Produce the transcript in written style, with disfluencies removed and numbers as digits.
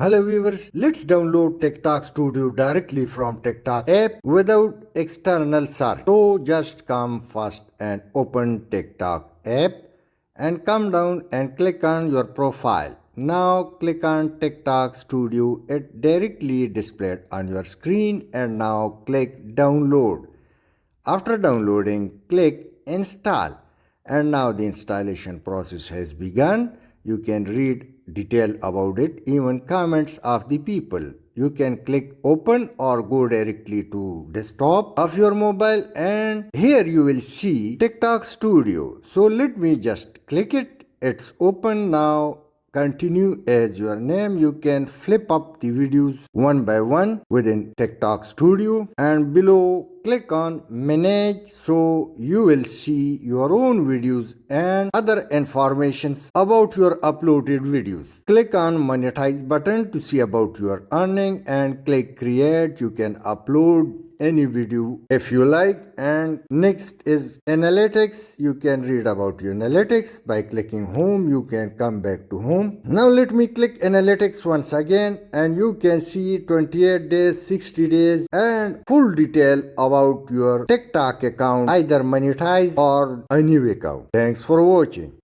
Hello viewers, let's download TikTok Studio directly from TikTok app without external search. So just come first and open TikTok app and come down and click on your profile. Now click on TikTok Studio. It directly displayed on your screen and now click download. After downloading, click install and now the installation process has begun. You can read detail about it, even comments of the people. You can click open or go directly to desktop of your mobile and here you will see TikTok Studio. So let me just click it. It's open now. Continue as your name. You can flip up the videos one by one within TikTok Studio and below click on manage so you will see your own videos and other informations about your uploaded videos. Click on monetize button to see about your earning and click create. You can upload any video if you like. And next is analytics. You can read about your analytics by clicking home. You can come back to home. Now let me click analytics once again and you can see 28 days, 60 days and full detail about your TikTok account, either monetize or a new account. Thanks for watching.